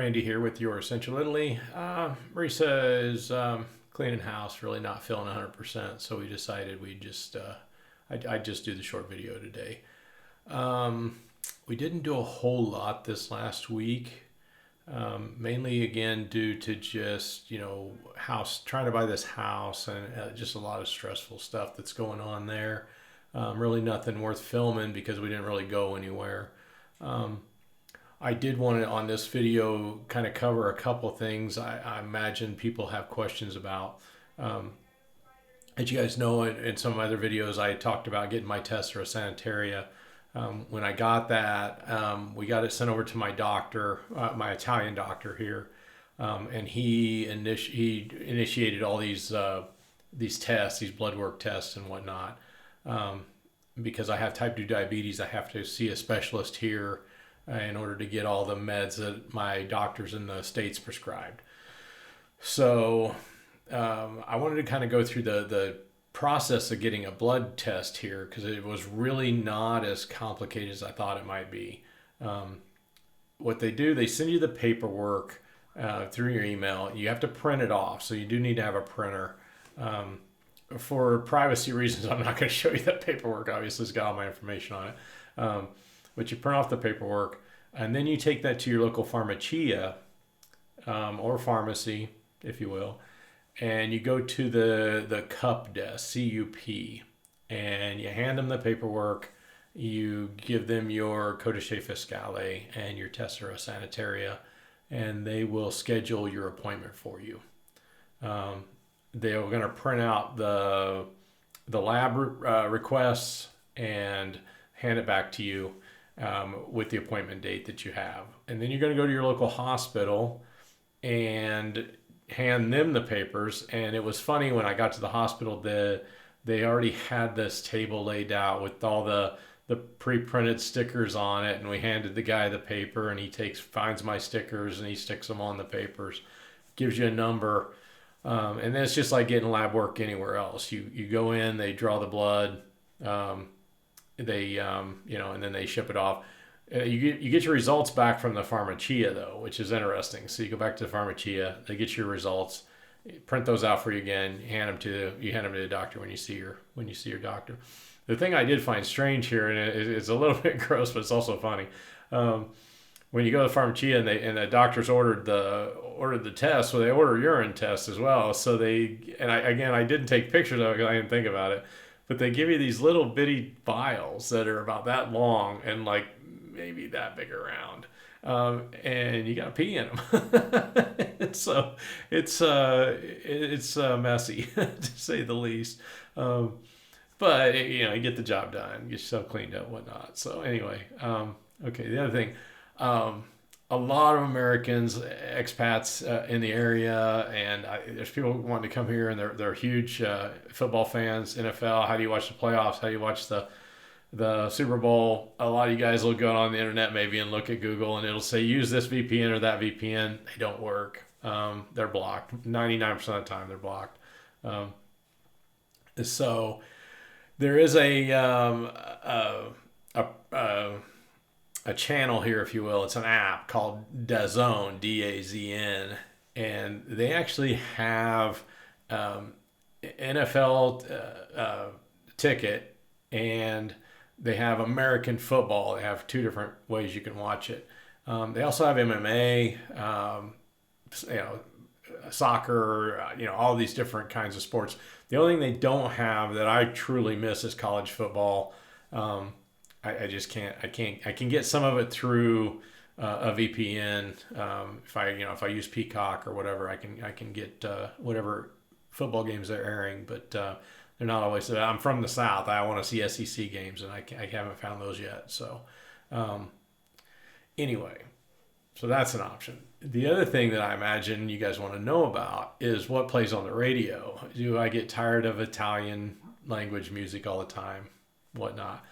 Randy here with your Essential Italy. Marisa is cleaning house, really not feeling 100%, so we decided I'd just do the short video today. We didn't do a whole lot this last week, mainly again due to just, trying to buy this house and just a lot of stressful stuff that's going on there. Really nothing worth filming because we didn't really go anywhere. I did want to, on this video, kind of cover a couple of things I imagine people have questions about. As you guys know, in some of my other videos, I talked about getting my test for a sanitaria. When I got that, we got it sent over to my doctor, my Italian doctor here, and he initiated all these tests, these blood work tests and whatnot. Because I have type 2 diabetes, I have to see a specialist here in order to get all the meds that my doctors in the States prescribed. So I wanted to kind of go through the process of getting a blood test here because it was really not as complicated as I thought it might be. What they do, they send you the paperwork through your email. You have to print it off, so you do need to have a printer. For privacy reasons, I'm not going to show you that paperwork. Obviously, it's got all my information on it. But you print off the paperwork, and then you take that to your local pharmacia or pharmacy, if you will, and you go to the CUP desk, CUP, and you hand them the paperwork. You give them your codice fiscale and your tessera sanitaria, and they will schedule your appointment for you. They're going to print out the lab requests and hand it back to you with the appointment date that you have. And then you're going to go to your local hospital and hand them the papers. And it was funny, when I got to the hospital, they already had this table laid out with all the pre-printed stickers on it. And we handed the guy the paper, and he finds my stickers and he sticks them on the papers, gives you a number. And then it's just like getting lab work anywhere else. You go in, they draw the blood, and then they ship it off. You get your results back from the pharmacia though, which is interesting. So you go back to the pharmacia, they get your results, print those out for you again, hand them to the doctor when you see your doctor. The thing I did find strange here, and it's a little bit gross, but it's also funny. When you go to the pharmacia and the doctors ordered the test, so they order urine tests as well. So I didn't take pictures of it because I didn't think about it, but they give you these little bitty vials that are about that long and like maybe that big around, and you got to pee in them. So it's messy to say the least. But you get the job done, get yourself cleaned up, whatnot. So anyway, okay. The other thing. A lot of Americans, expats in the area, and there's people wanting to come here, and they're huge football fans, NFL. How do you watch the playoffs? How do you watch the Super Bowl? A lot of you guys will go on the internet maybe and look at Google, and it'll say use this VPN or that VPN. They don't work. They're blocked. 99% of the time they're blocked. So there is a channel here, if you will. It's an app called DAZN, DAZN, and they actually have NFL ticket, and they have American football. They have two different ways you can watch it. They also have MMA, soccer, all these different kinds of sports. The only thing they don't have that I truly miss is college football. I just can't. I can get some of it through a VPN. If I use Peacock or whatever, I can get whatever football games they're airing. But they're not always. I'm from the South. I want to see SEC games, and I haven't found those yet. So anyway, so that's an option. The other thing that I imagine you guys want to know about is what plays on the radio. Do I get tired of Italian language music all the time? Whatnot.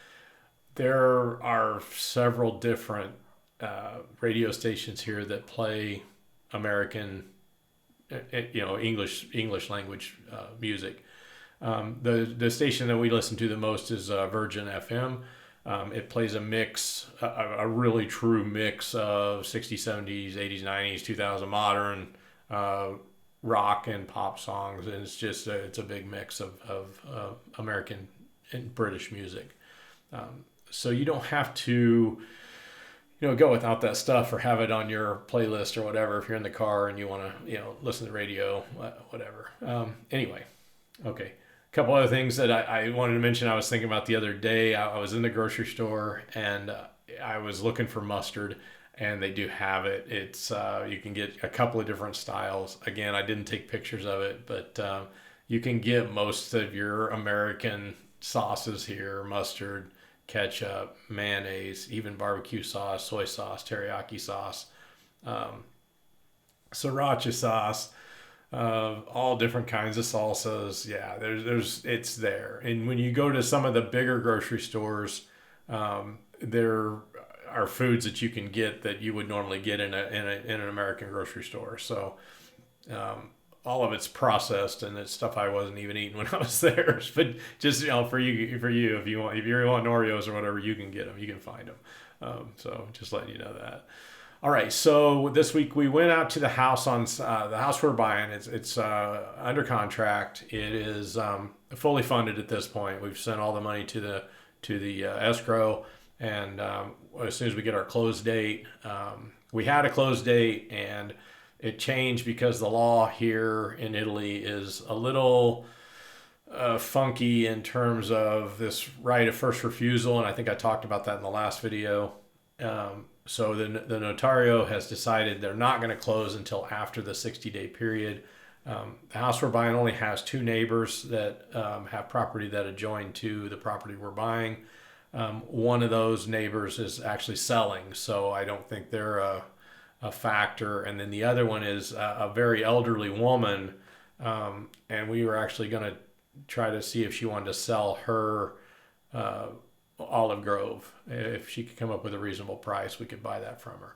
There are several different radio stations here that play American, English language music. The station that we listen to the most is Virgin FM. It plays a mix, a really true mix of 60s, 70s, 80s, 90s, 2000 modern rock and pop songs, and it's a big mix of American and British music. So you don't have to go without that stuff or have it on your playlist or whatever if you're in the car and you want to listen to the radio, whatever. Anyway, okay. A couple other things that I wanted to mention. I was thinking about the other day. I was in the grocery store and I was looking for mustard, and they do have it. It's you can get a couple of different styles. Again, I didn't take pictures of it, but you can get most of your American sauces here: mustard, ketchup, mayonnaise, even barbecue sauce, soy sauce, teriyaki sauce, sriracha sauce, all different kinds of salsas. Yeah, it's there. And when you go to some of the bigger grocery stores, there are foods that you can get that you would normally get in an American grocery store. So all of it's processed, and it's stuff I wasn't even eating when I was there. But just for you, if you want Oreos or whatever, you can get them. You can find them. So just letting you know that. All right. So this week we went out to the house the house we're buying. It's under contract. It is fully funded at this point. We've sent all the money to the escrow, and as soon as we get our close date, we had a close date and it changed because the law here in Italy is a little funky in terms of this right of first refusal, and I think I talked about that in the last video. So the notario has decided they're not going to close until after the 60-day period. The house we're buying only has 2 neighbors that have property that adjoin to the property we're buying. One of those neighbors is actually selling, so I don't think they're a factor. And then the other one is a very elderly woman, and we were actually going to try to see if she wanted to sell her olive grove. If she could come up with a reasonable price, we could buy that from her.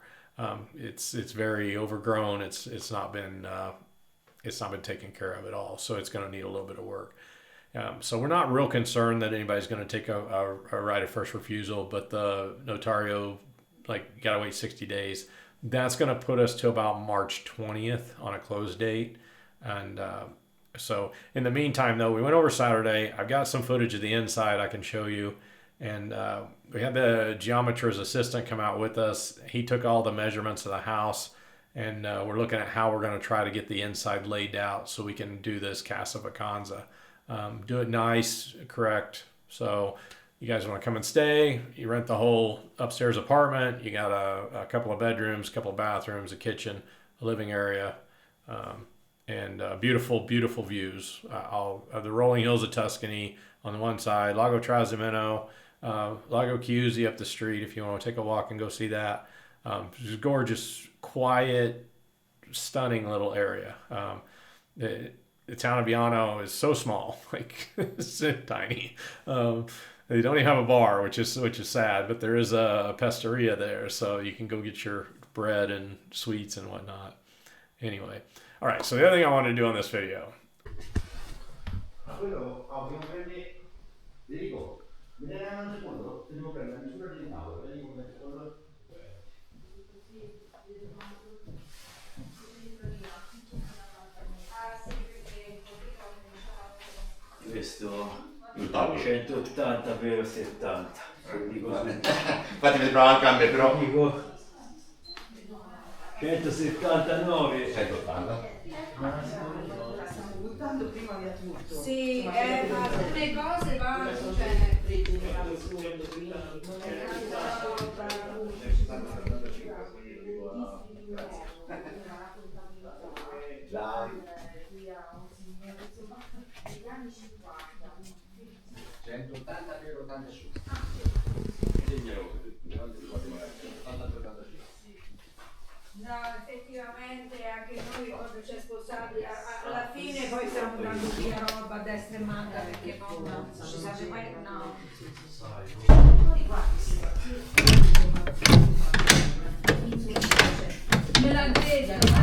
It's very overgrown. It's not been taken care of at all, so it's going to need a little bit of work. So we're not real concerned that anybody's going to take a right of first refusal, but the notario, you got to wait 60 days. That's going to put us to about March 20th on a close date. And so in the meantime, though, we went over Saturday. I've got some footage of the inside I can show you. And we had the geometer's assistant come out with us. He took all the measurements of the house, and we're looking at how we're going to try to get the inside laid out so we can do this Casa Vacanza. Do it nice, correct. So you guys want to come and stay, you rent the whole upstairs apartment. You got a couple of bedrooms, a couple of bathrooms, a kitchen, a living area, and beautiful, beautiful views. The rolling hills of Tuscany on the one side, Lago Trasimeno, Lago Chiusi up the street if you want to take a walk and go see that. Just gorgeous, quiet, stunning little area. The town of Viano is so small, it's so tiny. They don't even have a bar, which is sad, but there is a pesteria there, so you can go get your bread and sweets and whatnot. Anyway, all right. So the other thing I wanted to do on this video. Questo 180 per 70. Dico Infatti mi sembrava anche a me, però. dico 179. 180. Stiamo buttando prima via tutto. Sì, ma alcune cose vanno, Dai. 180 per 80 su. no, effettivamente anche noi quando ci è sposati alla fine poi stiamo dando via roba a destra e manca perché non ci sarebbe mai no. Me la vedo,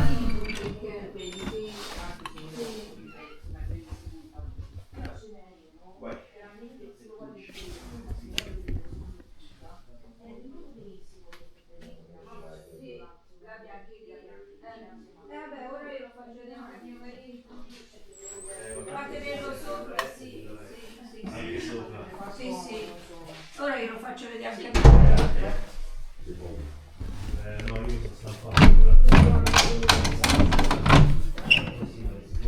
glielo faccio vedere anche a me. No, io sono stampato.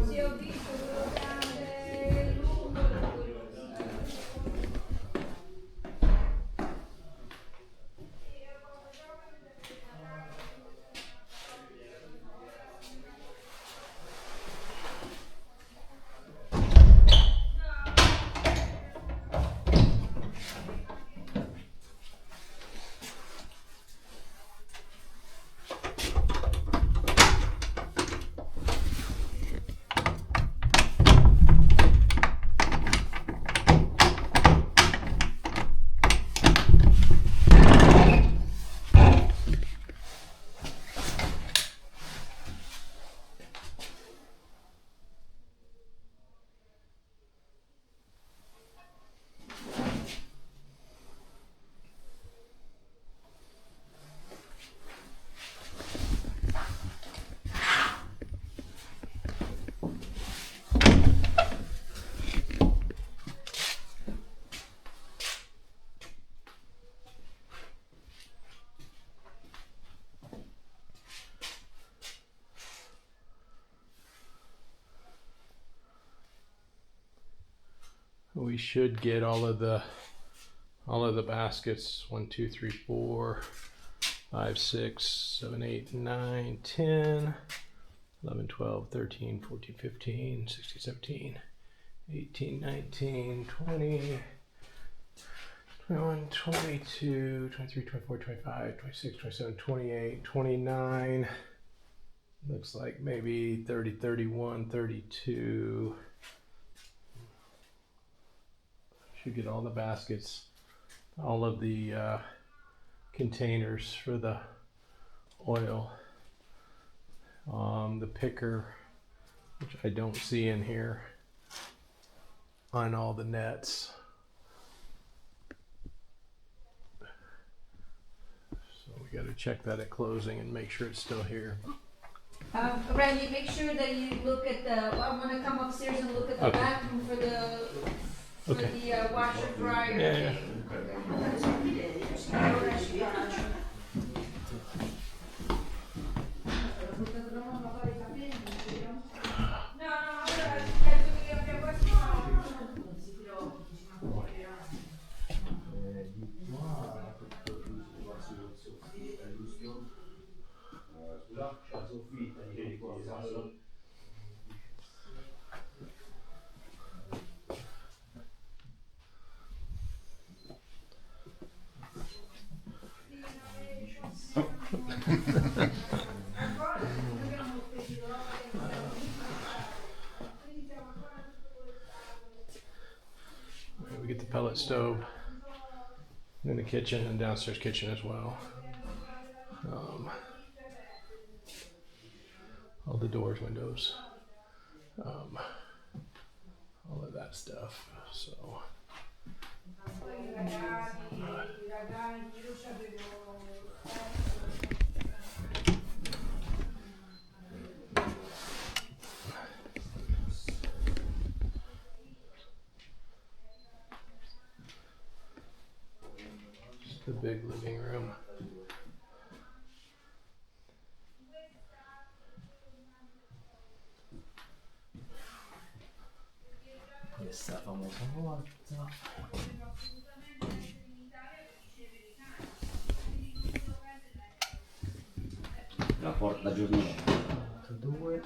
Sì, ho visto quello grande, lungo. We should get all of the baskets 1, 2, 3, 4, 5, 6, 7, 8, 9, 10, 11, 12, 13, 14, 15, 16, 17, 18, 19, 20, 21, 22, 23, 24, 25, 26, 27, 28, 29. Looks like maybe 30, 31, 32. Should get all the baskets, all of the containers for the oil. The picker, which I don't see in here, on all the nets. So we got to check that at closing and make sure it's still here. Randy, make sure that you look at the. I'm gonna come upstairs and look at the Okay. bathroom for the washer dryer. Yeah. No, allora penso che abbia questo. Scusa, c'è la soffitta, ieri qua, We get the pellet stove in the kitchen and downstairs kitchen as well. All the doors, windows, all of that stuff. So just the big living room. questa famosa porta. La porta giornata. 2.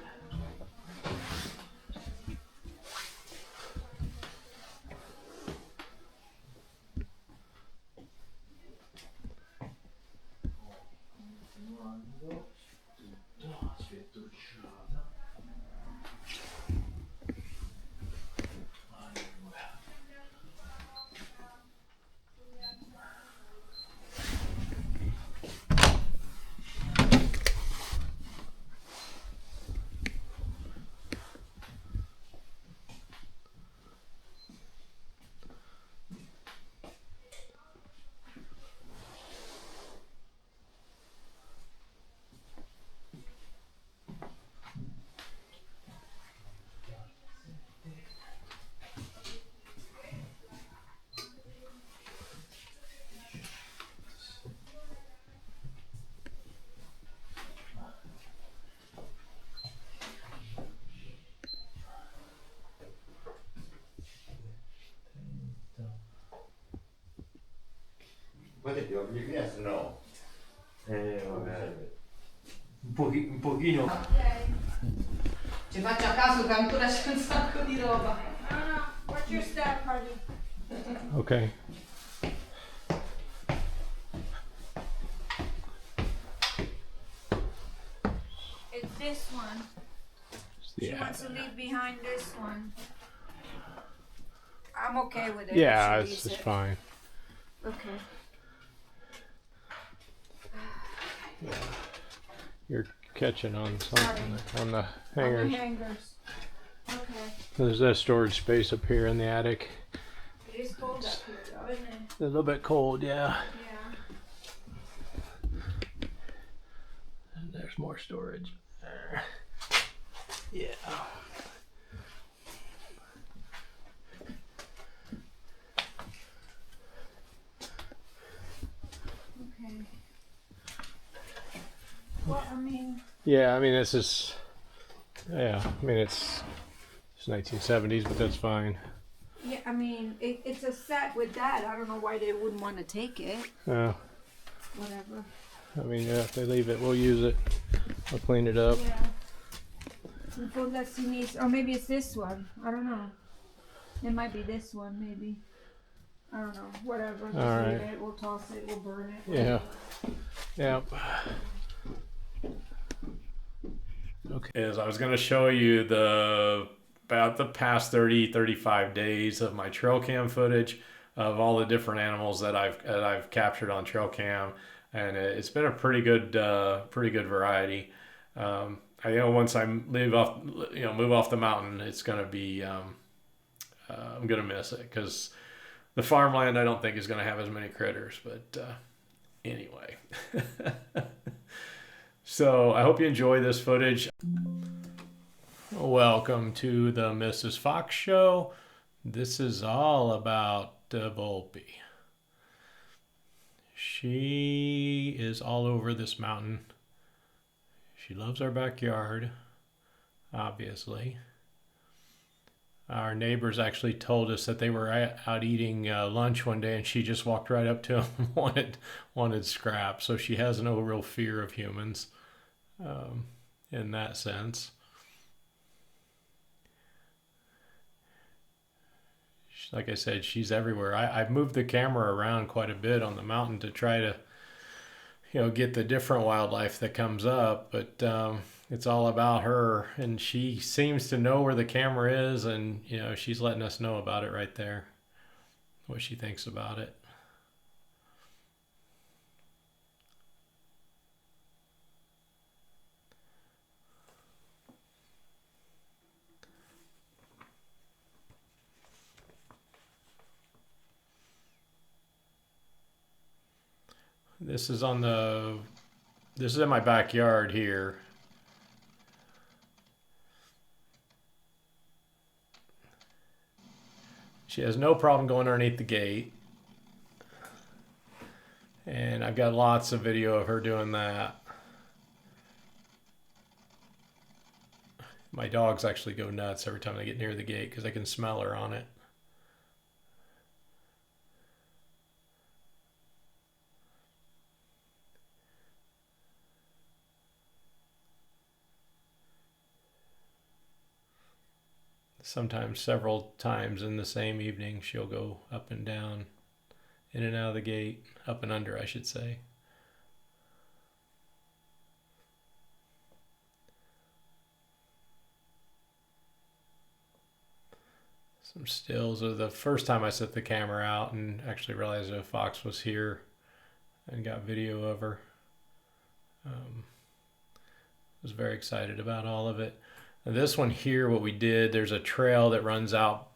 Poi ti apri il finestra, no? Vabbè. Un pochino. Ok. Ci faccia caso che ancora c'è un sacco di roba. No, no, what's your step, honey? Okay. It's this one. She wants to leave behind this one. I'm okay with it. Yeah, if she it's leaves it. fine. Okay. You're catching on something on the On the hangers. hangers. Okay. There's that storage space up here in the attic. It is cold up here, though, isn't it? A little bit cold, yeah. Yeah. And there's more storage there. Yeah. Okay. Well, I mean, Yeah, I mean this is. Yeah, I mean it's 1970s, but that's fine. yeah, I mean, it's a set with that. I don't know why they wouldn't want to take it. Yeah. Whatever. I mean, yeah, if they leave it, we'll use it. I'll clean it up. Yeah. Unless he needs, or maybe it's this one. I don't know. It might be this one, maybe. I don't know. Whatever. Just All leave right. it. We'll toss it. We'll burn it. Yeah. Yep. Okay. As I was going to show you about the past 35 days of my trail cam footage of all the different animals that I've captured on trail cam, and it's been a pretty good variety. I know once I move off the mountain, it's going to be I'm going to miss it because the farmland I don't think is going to have as many critters, but anyway. So I hope you enjoy this footage. Welcome to the Mrs. Fox Show. This is all about Volpe. She is all over this mountain. She loves our backyard, obviously. Our neighbors actually told us that they were out eating lunch one day and she just walked right up to them and wanted scraps. So she has no real fear of humans in that sense. Like I said, she's everywhere. I've moved the camera around quite a bit on the mountain to try to, get the different wildlife that comes up, but it's all about her, and she seems to know where the camera is, and she's letting us know about it right there, what she thinks about it. This is in my backyard here. She has no problem going underneath the gate. And I've got lots of video of her doing that. My dogs actually go nuts every time I get near the gate because I can smell her on it. Sometimes several times in the same evening she'll go up and down, in and out of the gate, up and under I should say. Some stills of the first time I set the camera out and actually realized a fox was here and got video of her. Was very excited about all of it. And this one here, what we did, there's a trail that runs out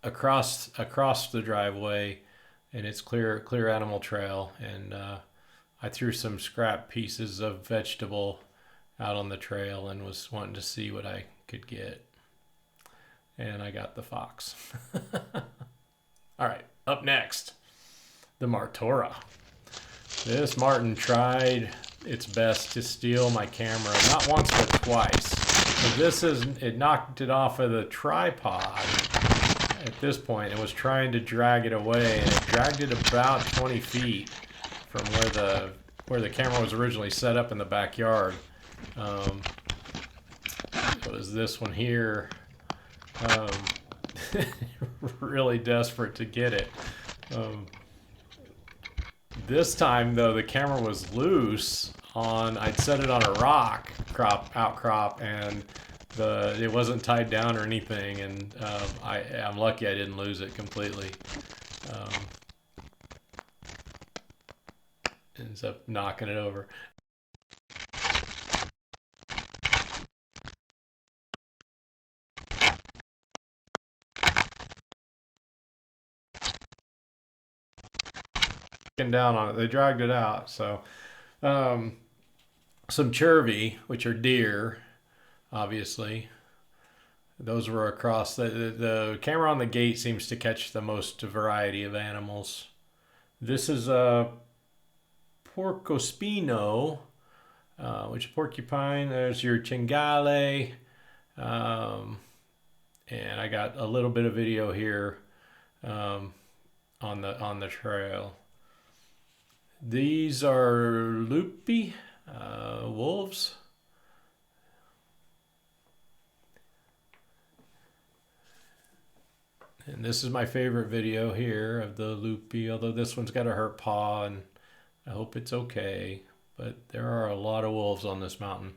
across the driveway, and it's clear animal trail. And I threw some scrap pieces of vegetable out on the trail and was wanting to see what I could get. And I got the fox. All right, up next, the Martora. This Martin tried its best to steal my camera, not once but twice. It knocked it off of the tripod at this point and was trying to drag it away, and it dragged it about 20 feet from where the camera was originally set up in the backyard. It was this one here. Really desperate to get it. This time though, the camera was loose on. I'd set it on a rock outcrop, and it wasn't tied down or anything, and I'm lucky I didn't lose it completely. Ends up knocking it over. Down on it, they dragged it out. So some cervi, which are deer, obviously. Those were across the camera on the gate seems to catch the most variety of animals. This is a porcospino, which is porcupine. There's your cingale, and I got a little bit of video here on the trail. These are lupi, wolves. And this is my favorite video here of the lupi, although this one's got a hurt paw, and I hope it's okay. But there are a lot of wolves on this mountain.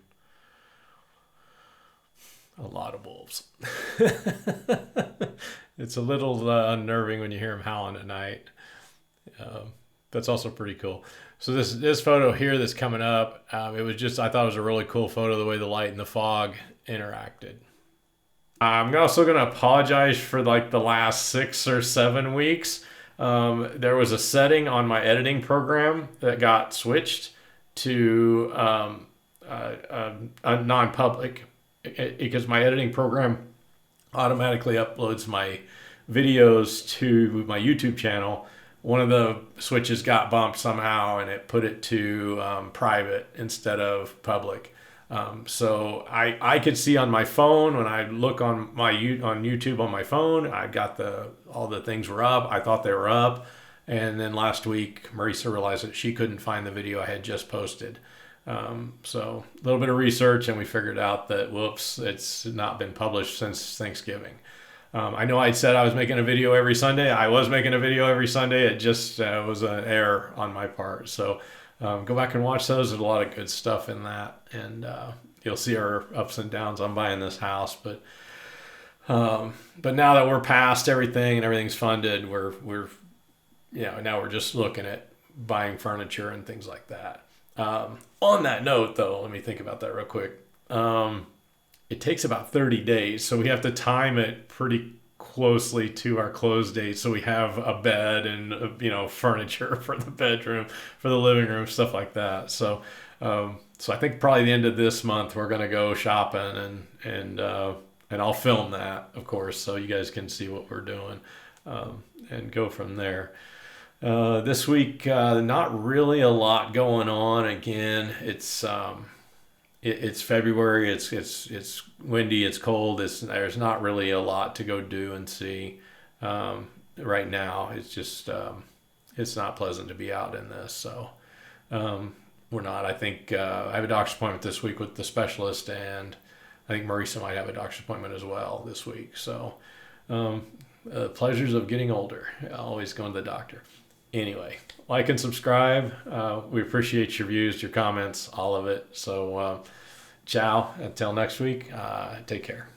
A lot of wolves. It's a little unnerving when you hear them howling at night. That's also pretty cool. So this photo here that's coming up, it was just, I thought it was a really cool photo, the way the light and the fog interacted. I'm also going to apologize for like the last 6 or 7 weeks. There was a setting on my editing program that got switched to non-public, because my editing program automatically uploads my videos to my YouTube channel. One of the switches got bumped somehow, and it put it to private instead of public. So I could see on my phone, when I look on YouTube on my phone, I got all the things were up. I thought they were up. And then last week, Marisa realized that she couldn't find the video I had just posted. So a little bit of research, and we figured out that, whoops, it's not been published since Thanksgiving. I know I said I was making a video every Sunday. I was making a video every Sunday. It just was an error on my part. So go back and watch those. There's a lot of good stuff in that. And you'll see our ups and downs on buying this house. But now that we're past everything and everything's funded, now we're just looking at buying furniture and things like that. On that note, though, let me think about that real quick. It takes about 30 days, so we have to time it pretty closely to our close date, so we have a bed and furniture for the bedroom, for the living room, stuff like that. So I think probably the end of this month we're gonna go shopping, and I'll film that, of course, so you guys can see what we're doing, and go from there. This week, not really a lot going on. Again, it's February. It's windy. It's cold. There's not really a lot to go do and see right now. It's just it's not pleasant to be out in this. So we're not. I think I have a doctor's appointment this week with the specialist, and I think Marisa might have a doctor's appointment as well this week. So pleasures of getting older. Always going to the doctor. Anyway, like and subscribe. We appreciate your views, your comments, all of it. So ciao. Until next week, take care.